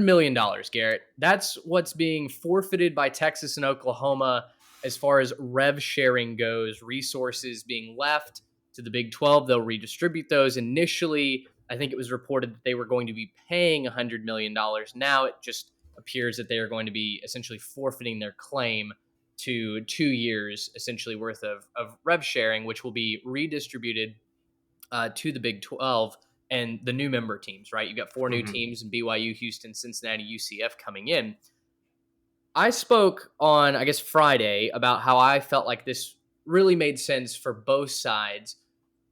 million, Garrett. That's what's being forfeited by Texas and Oklahoma as far as rev sharing goes, resources being left to the Big 12. They'll redistribute those. Initially, I think it was reported that they were going to be paying $100 million. Now it just appears that they are going to be essentially forfeiting their claim to 2 years, essentially worth of rev sharing, which will be redistributed to the Big 12 and the new member teams, right? You've got four new Mhm. teams in BYU, Houston, Cincinnati, UCF coming in. I spoke on, I guess, Friday about how I felt like this really made sense for both sides.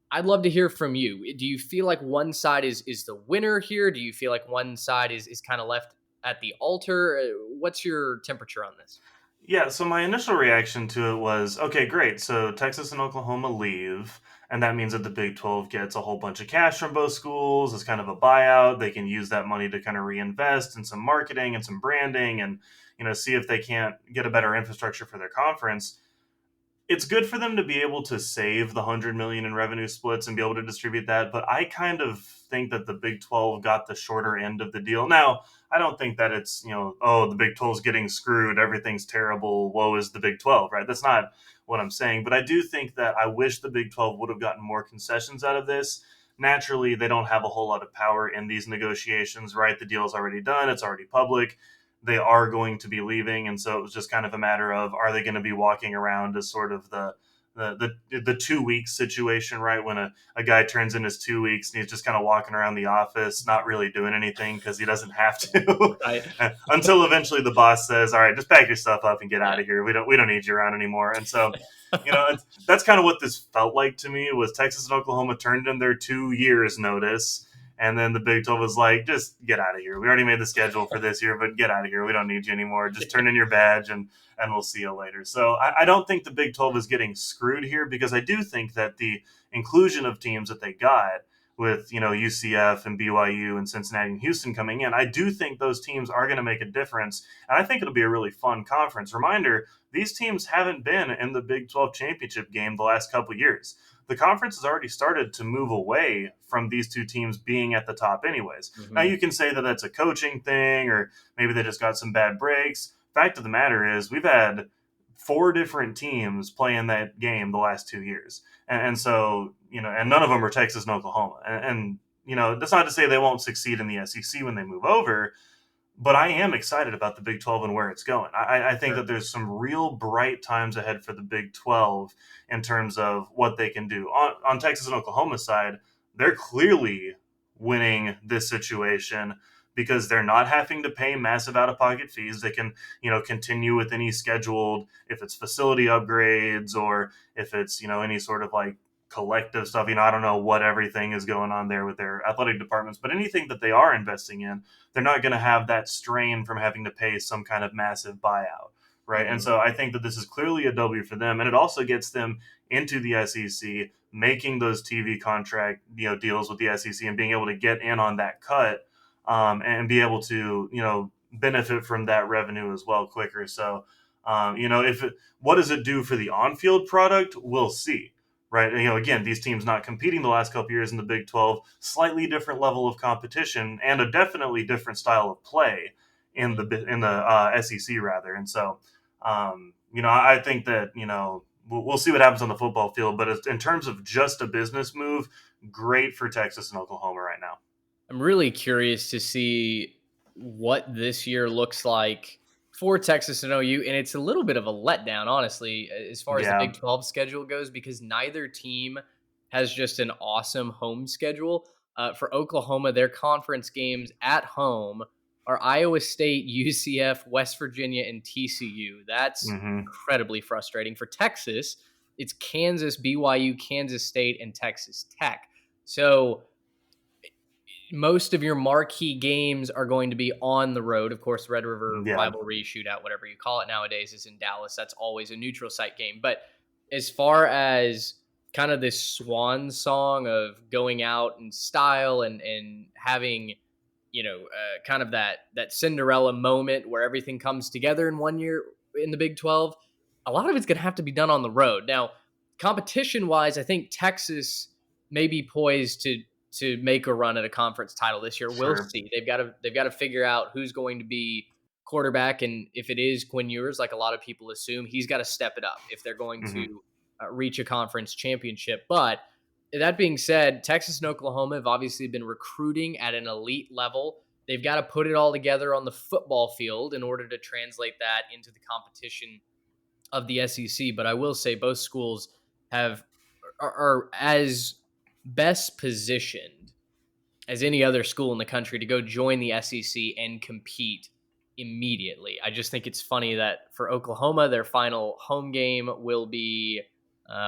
I'd love to hear from you. Do you feel like one side is the winner here? Do you feel like one side is kind of left at the altar? What's your temperature on this? Yeah, so my initial reaction to it was, okay, great. So Texas and Oklahoma leave, and that means that the Big 12 gets a whole bunch of cash from both schools as kind of a buyout. They can use that money to kind of reinvest in some marketing and some branding and, see if they can't get a better infrastructure for their conference. It's good for them to be able to save the 100 million in revenue splits and be able to distribute that, but I kind of think that the Big 12 got the shorter end of the deal. Now, I don't think that it's, oh, the Big 12's getting screwed, everything's terrible, woe is the Big 12, right? That's not what I'm saying, but I do think that I wish the Big 12 would have gotten more concessions out of this. Naturally, they don't have a whole lot of power in these negotiations, right? The deal's already done, it's already public, they are going to be leaving, and so it was just kind of a matter of, are they going to be walking around as sort of the 2 week situation, right? When a guy turns in his 2 weeks and he's just kind of walking around the office, not really doing anything because he doesn't have to, Right. until eventually the boss says, "All right, just pack your stuff up and get out Yeah. of here. We don't need you around anymore." And so, that's kind of what this felt like to me. Was Texas and Oklahoma turned in their 2 years notice, and then the Big 12 was like, just get out of here. We already made the schedule for this year, but get out of here. We don't need you anymore. Just turn in your badge and we'll see you later. So I don't think the Big 12 is getting screwed here, because I do think that the inclusion of teams that they got with, UCF and BYU and Cincinnati and Houston coming in, I do think those teams are going to make a difference. And I think it'll be a really fun conference. Reminder, these teams haven't been in the Big 12 championship game the last couple of years. The conference has already started to move away from these two teams being at the top anyways. Now, Mhm. you can say that that's a coaching thing, or maybe they just got some bad breaks. Fact of the matter is, we've had four different teams play in that game the last 2 years. And so, and none of them are Texas and Oklahoma. That's not to say they won't succeed in the SEC when they move over, but I am excited about the Big 12 and where it's going. I think Sure. that there's some real bright times ahead for the Big 12 in terms of what they can do. On Texas and Oklahoma side, they're clearly winning this situation because they're not having to pay massive out of pocket fees. They can, continue with any scheduled, if it's facility upgrades or if it's, any sort of like collective stuff. I don't know what everything is going on there with their athletic departments, but anything that they are investing in, they're not going to have that strain from having to pay some kind of massive buyout, right? And Mhm. so I think that this is clearly a W for them, and it also gets them into the SEC, making those TV contract deals with the SEC and being able to get in on that cut, and be able to benefit from that revenue as well quicker. So, if what does it do for the on-field product? We'll see, right? Again, these teams not competing the last couple years in the Big 12, slightly different level of competition and a definitely different style of play in Mhm. the SEC rather. And so, I think that we'll see what happens on the football field, but in terms of just a business move, great for Texas and Oklahoma right now. I'm really curious to see what this year looks like for Texas and OU. And it's a little bit of a letdown, honestly, as far as the Yeah. Big 12 schedule goes, because neither team has just an awesome home schedule. For Oklahoma, their conference games at home are Iowa State, UCF, West Virginia, and TCU. That's Hmm. incredibly frustrating. For Texas, it's Kansas, BYU, Kansas State, and Texas Tech. So, most of your marquee games are going to be on the road. Of course, Red River Yeah. rivalry shootout, whatever you call it nowadays, is in Dallas. That's always a neutral site game. But as far as kind of this swan song of going out in style and having, kind of that Cinderella moment where everything comes together in one year in the Big 12, a lot of it's going to have to be done on the road. Now, competition wise, I think Texas may be poised to make a run at a conference title this year. We'll Sure. see. They've got to figure out who's going to be quarterback, and if it is Quinn Ewers, like a lot of people assume, he's got to step it up if they're going Hmm. to reach a conference championship. But that being said, Texas and Oklahoma have obviously been recruiting at an elite level. They've got to put it all together on the football field in order to translate that into the competition of the SEC. But I will say both schools have are as best positioned as any other school in the country to go join the SEC and compete immediately. I just think it's funny that for Oklahoma, their final home game will be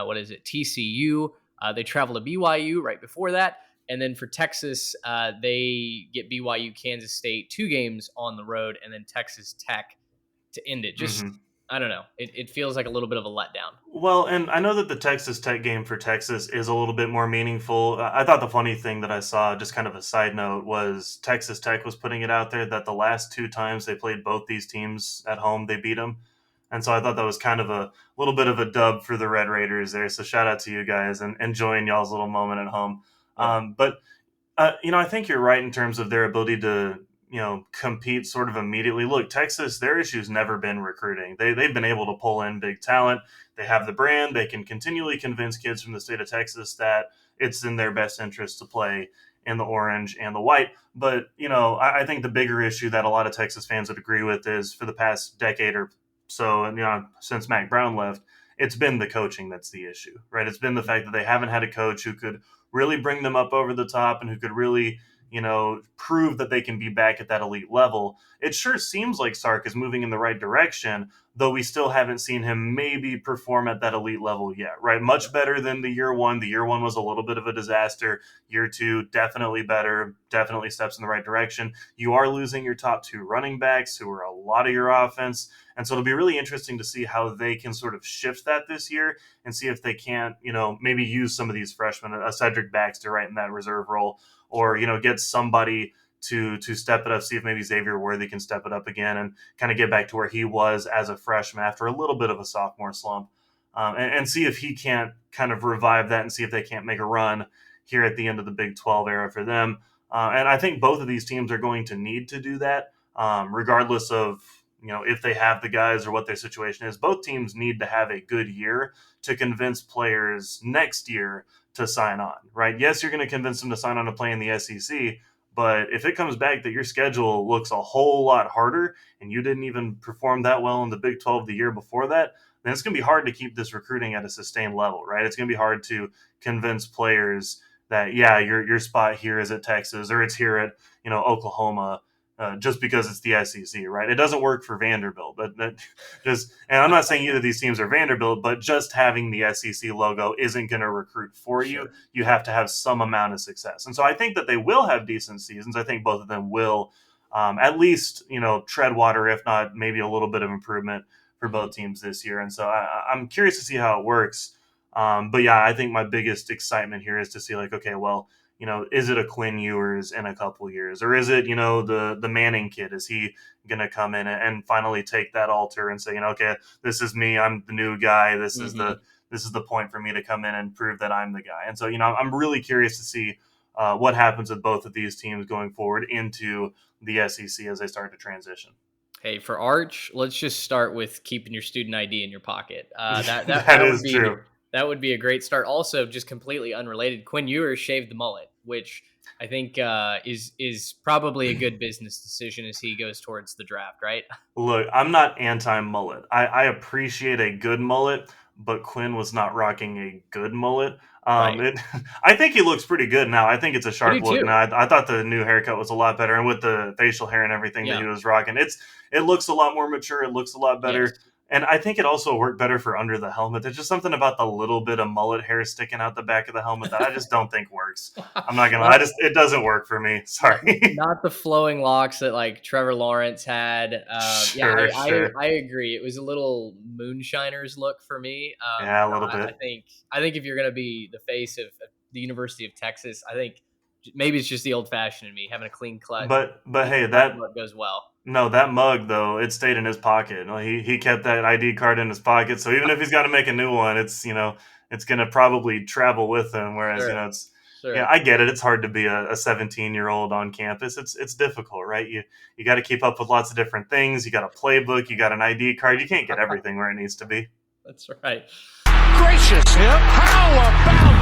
what is it, TCU. They travel to BYU right before that. And then for Texas, they get BYU, Kansas State, 2 games on the road, and then Texas Tech to end it. Just, Hmm. I don't know. It feels like a little bit of a letdown. Well, and I know that the Texas Tech game for Texas is a little bit more meaningful. I thought the funny thing that I saw, just kind of a side note, was Texas Tech was putting it out there that the last 2 times they played both these teams at home, they beat them. And so I thought that was kind of a little bit of a dub for the Red Raiders there. So shout out to you guys and enjoying y'all's little moment at home. Yeah. But I think you're right in terms of their ability to, compete sort of immediately. Look, Texas, their issue's never been recruiting. They've been able to pull in big talent. They have the brand. They can continually convince kids from the state of Texas that it's in their best interest to play in the orange and the white. But, I think the bigger issue that a lot of Texas fans would agree with is for the past decade or so, and, since Mac Brown left, it's been the coaching that's the issue, right? It's been the fact that they haven't had a coach who could really bring them up over the top and who could really, prove that they can be back at that elite level. It sure seems like Sark is moving in the right direction, though we still haven't seen him maybe perform at that elite level yet, right? Much better than the year one. The year one was a little bit of a disaster. Year two, definitely better, definitely steps in the right direction. You are losing your top 2 running backs who are a lot of your offense. And so it'll be really interesting to see how they can sort of shift that this year and see if they can't, maybe use some of these freshmen, a Cedric Baxter right in that reserve role, or, Sure. get somebody to step it up, see if maybe Xavier Worthy can step it up again and kind of get back to where he was as a freshman after a little bit of a sophomore slump. And see if he can't kind of revive that and see if they can't make a run here at the end of the Big 12 era for them. And I think both of these teams are going to need to do that, regardless of if they have the guys or what their situation is. Both teams need to have a good year to convince players next year to sign on, right? Yes, you're going to convince them to sign on to play in the SEC, but if it comes back that your schedule looks a whole lot harder and you didn't even perform that well in the Big 12 the year before that, then it's going to be hard to keep this recruiting at a sustained level, right? It's going to be hard to convince players that, yeah, your spot here is at Texas or it's here at, Oklahoma, just because it's the SEC, right? It doesn't work for Vanderbilt. That just, and I'm not saying either of these teams are Vanderbilt, but just having the SEC logo isn't going to recruit for you. Sure. You have to have some amount of success, and so I think that they will have decent seasons. I think both of them will, at least tread water, if not maybe a little bit of improvement for Mhm. both teams this year. And so I'm curious to see how it works. But yeah, I think my biggest excitement here is to see like, okay, well, is it a Quinn Ewers in a couple years, or is it the Manning kid? Is he going to come in and finally take that altar and say, okay, this is me, I'm the new guy. Mhm. This is the point for me to come in and prove that I'm the guy. And so I'm really curious to see what happens with both of these teams going forward into the SEC as they start to transition. Hey, for Arch, let's just start with keeping your student ID in your pocket. That that That that would is be true. that would be a great start. Also, just completely unrelated, Quinn Ewers shaved the mullet, which I think is probably a good business decision as he goes towards the draft. Right? Look, I'm not anti mullet. I appreciate a good mullet, but Quinn was not rocking a good mullet. Right. It, I think he looks pretty good now. I think it's a I sharp do look too. now. I thought the new haircut was a lot better, and with the facial hair and everything that Yeah. he was rocking, it looks a lot more mature. It looks a lot Yes. better, and I think it also worked better for under the helmet. There's just something about the little bit of mullet hair sticking out the back of the helmet that I just don't think works. I'm not gonna. not It doesn't work for me. not Sorry. not the flowing locks that like Trevor Lawrence had. Yeah, Sure, sure. I agree. It was a little moonshiners look for me. Yeah, a No, little I bit. think if you're gonna be the face of the University of Texas, I think maybe it's just the old fashioned in me having a But clean hey, cut that look goes well. no, that mug though, it stayed in his pocket. Like, he kept that ID card in his pocket, so even if he's got to make a new one, it's gonna probably travel with him. Whereas Sure. Yeah, Sure. I get it. It's hard to be a 17-year-old on campus. It's difficult, right? You got to keep up with lots of different things. You got a playbook. You got an ID card. You can't get everything where it needs to be. That's right. Gracious. Yep. How about